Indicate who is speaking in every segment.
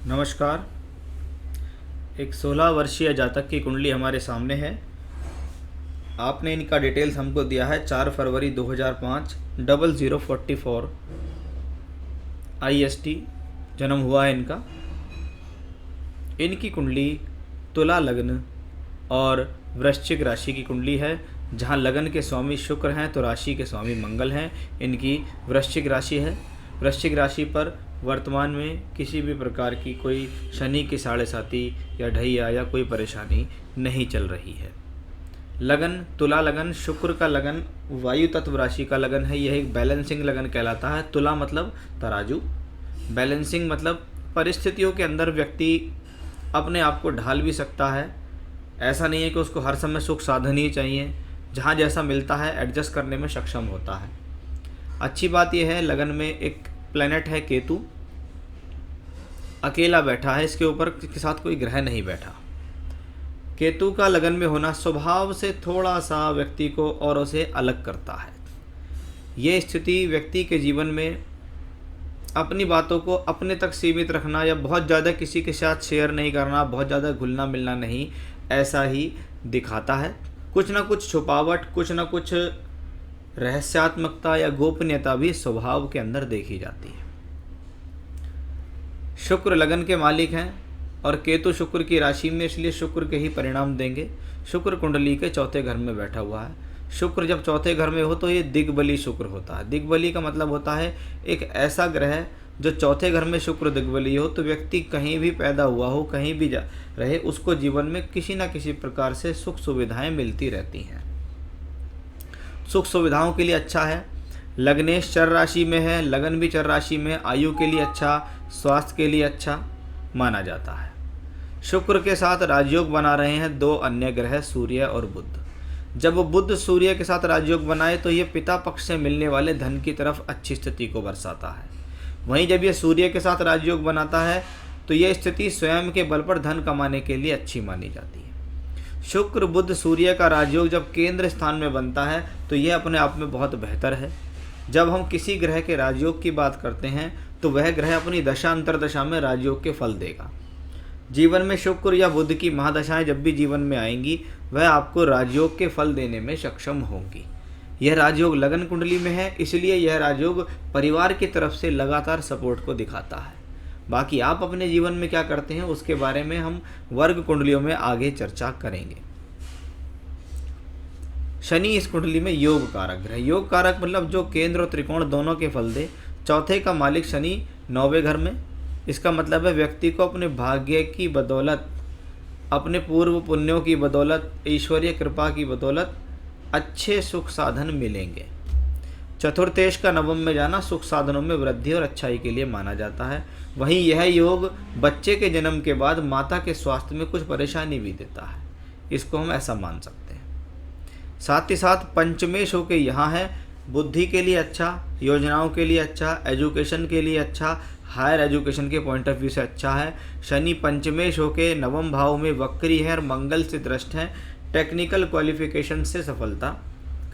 Speaker 1: नमस्कार। एक 16 वर्षीय जातक की कुंडली हमारे सामने है। आपने इनका डिटेल्स हमको दिया है 4 फरवरी 2005 0044 IST जन्म हुआ है इनका। इनकी कुंडली तुला लग्न और वृश्चिक राशि की कुंडली है, जहां लगन के स्वामी शुक्र हैं तो राशि के स्वामी मंगल हैं। इनकी वृश्चिक राशि है। वृश्चिक राशि पर वर्तमान में किसी भी प्रकार की कोई शनि की साढ़े साती या ढैया या कोई परेशानी नहीं चल रही है। लगन तुला लगन, शुक्र का लगन, वायु तत्व राशि का लगन है। यह एक बैलेंसिंग लगन कहलाता है। तुला मतलब तराजू, बैलेंसिंग मतलब परिस्थितियों के अंदर व्यक्ति अपने आप को ढाल भी सकता है। ऐसा नहीं है कि उसको हर समय सुख साधन ही चाहिए, जहाँ जैसा मिलता है एडजस्ट करने में सक्षम होता है। अच्छी बात यह है, लगन में एक प्लैनेट है केतु, अकेला बैठा है, इसके ऊपर के साथ कोई ग्रह नहीं बैठा। केतु का लगन में होना स्वभाव से थोड़ा सा व्यक्ति को औरों से अलग करता है। ये स्थिति व्यक्ति के जीवन में अपनी बातों को अपने तक सीमित रखना या बहुत ज़्यादा किसी के साथ शेयर नहीं करना, बहुत ज़्यादा घुलना मिलना नहीं, ऐसा ही दिखाता है। कुछ ना कुछ छुपावट, कुछ ना कुछ रहस्यात्मकता या गोपनीयता भी स्वभाव के अंदर देखी जाती है। शुक्र लगन के मालिक हैं और केतु शुक्र की राशि में, इसलिए शुक्र के ही परिणाम देंगे। शुक्र कुंडली के चौथे घर में बैठा हुआ है। शुक्र जब चौथे घर में हो तो ये दिग्बली शुक्र होता है। दिग्बली का मतलब होता है एक ऐसा ग्रह जो चौथे घर में शुक्र दिग्बली हो तो व्यक्ति कहीं भी पैदा हुआ हो, कहीं भी रहे, उसको जीवन में किसी न किसी प्रकार से सुख सुविधाएं मिलती रहती हैं। सुख सुविधाओं के लिए अच्छा है। लग्नेश चर राशि में है, लगन भी चर राशि में, आयु के लिए अच्छा, स्वास्थ्य के लिए अच्छा माना जाता है। शुक्र के साथ राजयोग बना रहे हैं दो अन्य ग्रह सूर्य और बुध। जब बुध सूर्य के साथ राजयोग बनाए तो ये पिता पक्ष से मिलने वाले धन की तरफ अच्छी स्थिति को बरसाता है। वहीं जब ये सूर्य के साथ राजयोग बनाता है तो यह स्थिति स्वयं के बल पर धन कमाने के लिए अच्छी मानी जाती है। शुक्र बुध सूर्य का राजयोग जब केंद्र स्थान में बनता है तो यह अपने आप में बहुत बेहतर है। जब हम किसी ग्रह के राजयोग की बात करते हैं तो वह ग्रह अपनी दशा अंतरदशा में राजयोग के फल देगा। जीवन में शुक्र या बुध की महादशाएं जब भी जीवन में आएंगी वह आपको राजयोग के फल देने में सक्षम होंगी। यह राजयोग लगन कुंडली में है, इसलिए यह राजयोग परिवार की तरफ से लगातार सपोर्ट को दिखाता है। बाकी आप अपने जीवन में क्या करते हैं उसके बारे में हम वर्ग कुंडलियों में आगे चर्चा करेंगे। शनि इस कुंडली में योग कारक ग्रह। योग कारक मतलब जो केंद्र और त्रिकोण दोनों के फल दे। चौथे का मालिक शनि 9वें घर में। इसका मतलब है व्यक्ति को अपने भाग्य की बदौलत, अपने पूर्व पुण्यों की बदौलत, ईश्वरीय कृपा की बदौलत अच्छे सुख साधन मिलेंगे। चतुर्थेश का नवम में जाना सुख साधनों में वृद्धि और अच्छाई के लिए माना जाता है। वहीं यह योग बच्चे के जन्म के बाद माता के स्वास्थ्य में कुछ परेशानी भी देता है, इसको हम ऐसा मान सकते हैं। साथ ही साथ पंचमेश होके यहाँ है, बुद्धि के लिए अच्छा, योजनाओं के लिए अच्छा, एजुकेशन के लिए अच्छा, हायर एजुकेशन के पॉइंट ऑफ व्यू से अच्छा है। शनि पंचमेश होके नवम भाव में वक्री है और मंगल से दृष्ट है। टेक्निकल क्वालिफिकेशन से सफलता।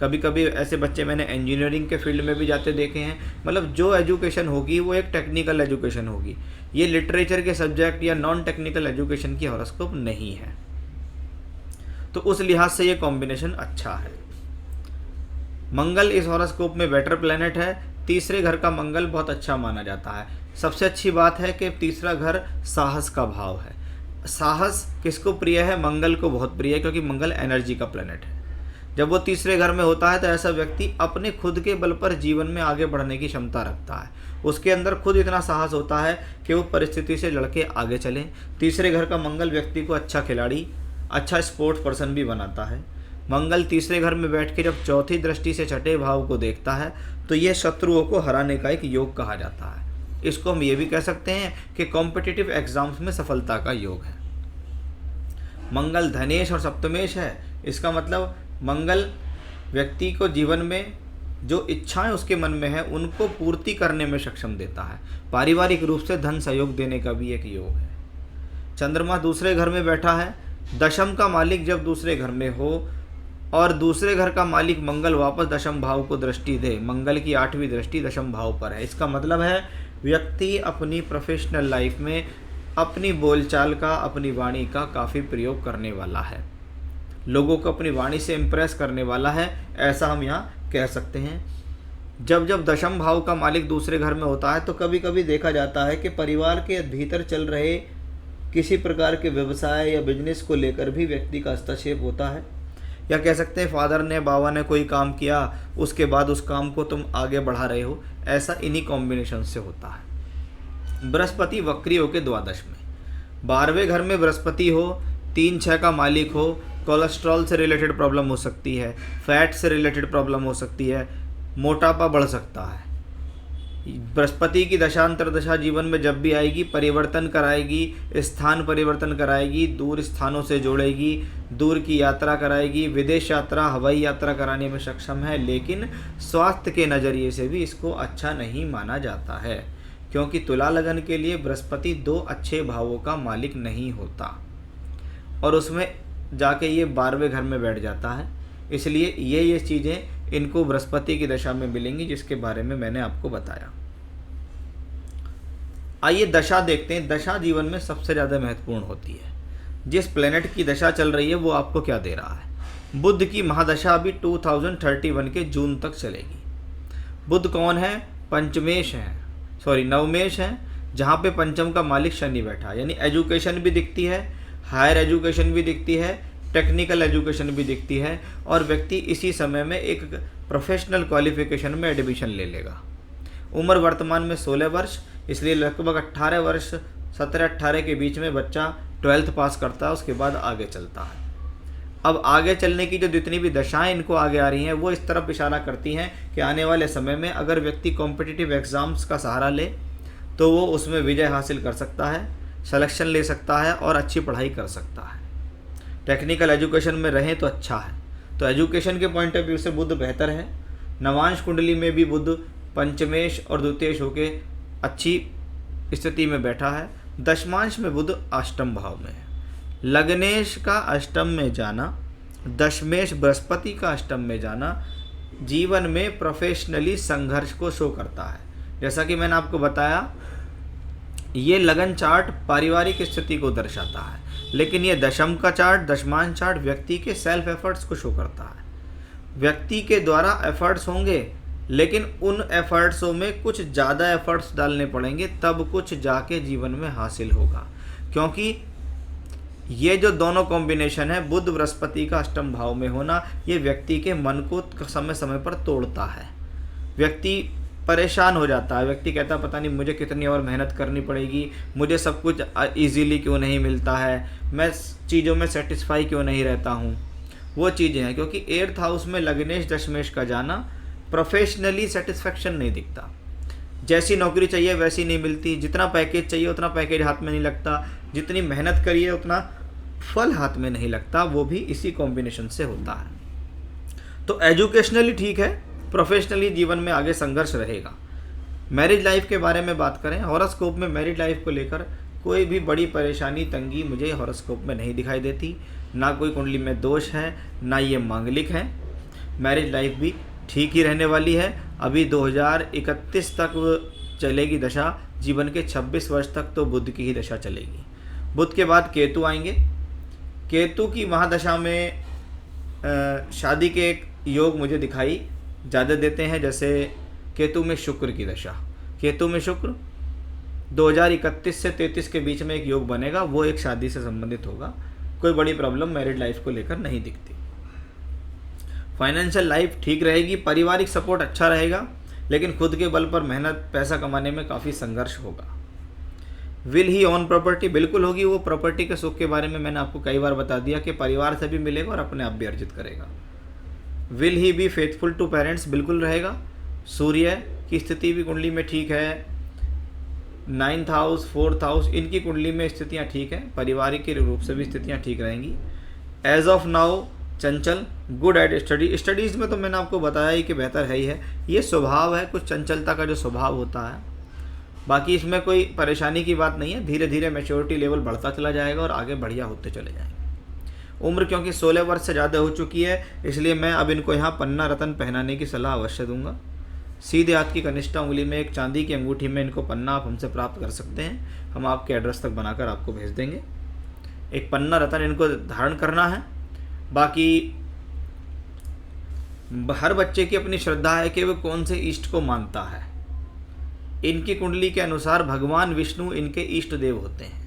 Speaker 1: कभी कभी ऐसे बच्चे मैंने इंजीनियरिंग के फील्ड में भी जाते देखे हैं। मतलब जो एजुकेशन होगी वो एक टेक्निकल एजुकेशन होगी। ये लिटरेचर के सब्जेक्ट या नॉन टेक्निकल एजुकेशन की हॉरोस्कोप नहीं है। तो उस लिहाज से ये कॉम्बिनेशन अच्छा है। मंगल इस हॉरोस्कोप में बेटर प्लैनेट है। तीसरे घर का मंगल बहुत अच्छा माना जाता है। सबसे अच्छी बात है कि तीसरा घर साहस का भाव है। साहस किसको प्रिय है? मंगल को बहुत प्रिय है, क्योंकि मंगल एनर्जी का प्लैनेट है। जब वो तीसरे घर में होता है तो ऐसा व्यक्ति अपने खुद के बल पर जीवन में आगे बढ़ने की क्षमता रखता है। उसके अंदर खुद इतना साहस होता है कि वो परिस्थिति से लड़के आगे चले। तीसरे घर का मंगल व्यक्ति को अच्छा खिलाड़ी, अच्छा स्पोर्ट्स पर्सन भी बनाता है। मंगल तीसरे घर में बैठ के जब चौथी दृष्टि से छठे भाव को देखता है तो यह शत्रुओं को हराने का एक योग कहा जाता है। इसको हम ये भी कह सकते हैं कि कॉम्पिटिटिव एग्जाम्स में सफलता का योग है। मंगल धनेश और सप्तमेश है। इसका मतलब मंगल व्यक्ति को जीवन में जो इच्छाएं उसके मन में है उनको पूर्ति करने में सक्षम देता है। पारिवारिक रूप से धन सहयोग देने का भी एक योग है। चंद्रमा दूसरे घर में बैठा है। दशम का मालिक जब दूसरे घर में हो और दूसरे घर का मालिक मंगल वापस दशम भाव को दृष्टि दे, मंगल की 8वीं दृष्टि दशम भाव पर है। इसका मतलब है व्यक्ति अपनी प्रोफेशनल लाइफ में अपनी बोलचाल का, अपनी वाणी का काफ़ी प्रयोग करने वाला है, लोगों को अपनी वाणी से इम्प्रेस करने वाला है, ऐसा हम यहाँ कह सकते हैं। जब जब दशम भाव का मालिक दूसरे घर में होता है तो कभी कभी देखा जाता है कि परिवार के भीतर चल रहे किसी प्रकार के व्यवसाय या बिजनेस को लेकर भी व्यक्ति का हस्तक्षेप होता है, या कह सकते हैं फादर ने, बाबा ने कोई काम किया, उसके बाद उस काम को तुम आगे बढ़ा रहे हो, ऐसा इन्हीं कॉम्बिनेशन से होता है। बृहस्पति वक्री होकर द्वादश में, 12वें घर में बृहस्पति हो, 3-6 का मालिक हो, कोलेस्ट्रॉल से रिलेटेड प्रॉब्लम हो सकती है, फैट से रिलेटेड प्रॉब्लम हो सकती है, मोटापा बढ़ सकता है। बृहस्पति की दशांतर दशा जीवन में जब भी आएगी परिवर्तन कराएगी, स्थान परिवर्तन कराएगी, दूर स्थानों से जोड़ेगी, दूर की यात्रा कराएगी, विदेश यात्रा, हवाई यात्रा कराने में सक्षम है, लेकिन स्वास्थ्य के नज़रिए से भी इसको अच्छा नहीं माना जाता है, क्योंकि तुला लगन के लिए बृहस्पति 2 अच्छे भावों का मालिक नहीं होता और उसमें जाके ये 12वें घर में बैठ जाता है। इसलिए ये चीज़ें इनको बृहस्पति की दशा में मिलेंगी, जिसके बारे में मैंने आपको बताया। आइए दशा देखते हैं। दशा जीवन में सबसे ज़्यादा महत्वपूर्ण होती है। जिस प्लेनेट की दशा चल रही है वो आपको क्या दे रहा है। बुध की महादशा अभी 2031 के जून तक चलेगी। बुध कौन है? पंचमेश है, नवमेश है, जहाँ पे पंचम का मालिक शनि बैठा है, यानी एजुकेशन भी दिखती है, हायर एजुकेशन भी दिखती है, टेक्निकल एजुकेशन भी दिखती है, और व्यक्ति इसी समय में एक प्रोफेशनल क्वालिफिकेशन में एडमिशन ले लेगा। उम्र वर्तमान में 16 वर्ष, इसलिए लगभग 18 वर्ष, 17-18 के बीच में बच्चा 12th पास करता है, उसके बाद आगे चलता है। अब आगे चलने की जो जितनी भी दशाएं इनको आगे आ रही हैं वो इस तरफ इशारा करती हैं कि आने वाले समय में अगर व्यक्ति कॉम्पिटिटिव एग्ज़ाम्स का सहारा ले तो वो उसमें विजय हासिल कर सकता है, सिलेक्शन ले सकता है और अच्छी पढ़ाई कर सकता है। टेक्निकल एजुकेशन में रहें तो अच्छा है। तो एजुकेशन के पॉइंट ऑफ व्यू से बुध बेहतर है। नवांश कुंडली में भी बुध पंचमेश और द्वितीयेश होके अच्छी स्थिति में बैठा है। दशमांश में बुध अष्टम भाव में है। लग्नेश का अष्टम में जाना, दशमेश बृहस्पति का अष्टम में जाना जीवन में प्रोफेशनली संघर्ष को शो करता है। जैसा कि मैंने आपको बताया, ये लगन चार्ट पारिवारिक स्थिति को दर्शाता है, लेकिन ये दशम का चार्ट, दशमान चार्ट व्यक्ति के सेल्फ एफर्ट्स को शो करता है। व्यक्ति के द्वारा एफर्ट्स होंगे, लेकिन उन एफर्ट्सों में कुछ ज़्यादा एफर्ट्स डालने पड़ेंगे, तब कुछ जाके जीवन में हासिल होगा। क्योंकि ये जो दोनों कॉम्बिनेशन है, बुध बृहस्पति का अष्टम भाव में होना, ये व्यक्ति के मन को समय समय पर तोड़ता है। व्यक्ति परेशान हो जाता है। व्यक्ति कहता है पता नहीं मुझे कितनी और मेहनत करनी पड़ेगी, मुझे सब कुछ इजीली क्यों नहीं मिलता है, मैं चीज़ों में सेटिस्फाई क्यों नहीं रहता हूँ। वो चीज़ें हैं क्योंकि 8th हाउस में लग्नेश दशमेश का जाना प्रोफेशनली सेटिस्फेक्शन नहीं दिखता। जैसी नौकरी चाहिए वैसी नहीं मिलती, जितना पैकेज चाहिए उतना पैकेज हाथ में नहीं लगता, जितनी मेहनत करिए उतना फल हाथ में नहीं लगता। वो भी इसी कॉम्बिनेशन से होता है। तो एजुकेशनली ठीक है, प्रोफेशनली जीवन में आगे संघर्ष रहेगा। मैरिज लाइफ के बारे में बात करें, हॉरोस्कोप में मैरिज लाइफ को लेकर कोई भी बड़ी परेशानी, तंगी मुझे हॉरोस्कोप में नहीं दिखाई देती। ना कोई कुंडली में दोष है, ना ये मांगलिक है। मैरिज लाइफ भी ठीक ही रहने वाली है। अभी 2031 तक चलेगी दशा, जीवन के 26 वर्ष तक तो बुध की ही दशा चलेगी। बुध के बाद केतु आएंगे। केतु की महादशा में शादी के एक योग मुझे दिखाई ज़्यादा देते हैं। जैसे केतु में शुक्र की दशा, केतु में शुक्र 2031 से 33 के बीच में एक योग बनेगा, वो एक शादी से संबंधित होगा। कोई बड़ी प्रॉब्लम मैरिड लाइफ को लेकर नहीं दिखती। फाइनेंशियल लाइफ ठीक रहेगी, पारिवारिक सपोर्ट अच्छा रहेगा, लेकिन खुद के बल पर मेहनत, पैसा कमाने में काफ़ी संघर्ष होगा। विल ही ऑन प्रॉपर्टी बिल्कुल होगी। वो प्रॉपर्टी के सुख के बारे में मैंने आपको कई बार बता दिया कि परिवार से भी मिलेगा और अपने आप भी अर्जित करेगा। Will he be faithful to parents बिल्कुल रहेगा। सूर्य की स्थिति भी कुंडली में ठीक है। 9th हाउस, 4th हाउस, इनकी कुंडली में स्थितियाँ ठीक हैं। पारिवारिक के रूप से भी स्थितियाँ ठीक रहेंगी। As of now Chanchal, good at study. Studies में तो मैंने आपको बताया ही कि बेहतर है ही है। ये स्वभाव है, कुछ चंचलता का जो स्वभाव होता है। बाकी इसमें कोई परेशानी की बात नहीं है। धीरे धीरे मैच्योरिटी लेवल बढ़ता चला जाएगा और आगे बढ़िया होते चले जाएंगे। उम्र क्योंकि 16 वर्ष से ज़्यादा हो चुकी है, इसलिए मैं अब इनको यहाँ पन्ना रतन पहनाने की सलाह अवश्य दूंगा। सीधे हाथ की कनिष्ठा उंगली में एक चांदी की अंगूठी में इनको पन्ना आप हमसे प्राप्त कर सकते हैं। हम आपके एड्रेस तक बनाकर आपको भेज देंगे। एक पन्ना रतन इनको धारण करना है। बाकी हर बच्चे की अपनी श्रद्धा है कि वो कौन से इष्ट को मानता है। इनकी कुंडली के अनुसार भगवान विष्णु इनके इष्ट देव होते हैं।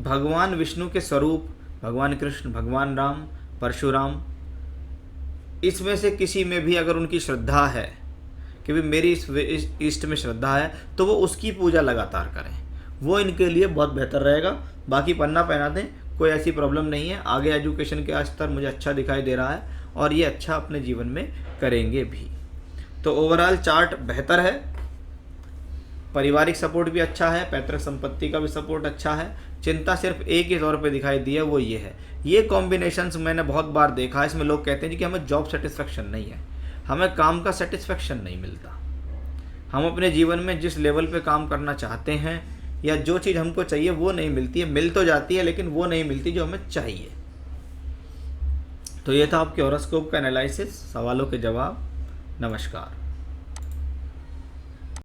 Speaker 1: भगवान विष्णु के स्वरूप भगवान कृष्ण, भगवान राम, परशुराम, इसमें से किसी में भी अगर उनकी श्रद्धा है कि भाई मेरी इस इष्ट में श्रद्धा है, तो वो उसकी पूजा लगातार करें, वो इनके लिए बहुत बेहतर रहेगा। बाकी पन्ना पहना दें, कोई ऐसी प्रॉब्लम नहीं है। आगे एजुकेशन के स्तर मुझे अच्छा दिखाई दे रहा है और ये अच्छा अपने जीवन में करेंगे भी। तो ओवरऑल चार्ट बेहतर है। पारिवारिक सपोर्ट भी अच्छा है, पैतृक संपत्ति का भी सपोर्ट अच्छा है। चिंता सिर्फ एक ही तौर पे दिखाई दी है, वो ये है। ये कॉम्बिनेशंस मैंने बहुत बार देखा है। इसमें लोग कहते हैं कि हमें जॉब सेटिस्फेक्शन नहीं है, हमें काम का सेटिस्फेक्शन नहीं मिलता। हम अपने जीवन में जिस लेवल पे काम करना चाहते हैं या जो चीज़ हमको चाहिए वो नहीं मिलती है। मिल तो जाती है लेकिन वो नहीं मिलती जो हमें चाहिए। तो ये था आपके हॉरोस्कोप का एनालिसिस, सवालों के जवाब। नमस्कार।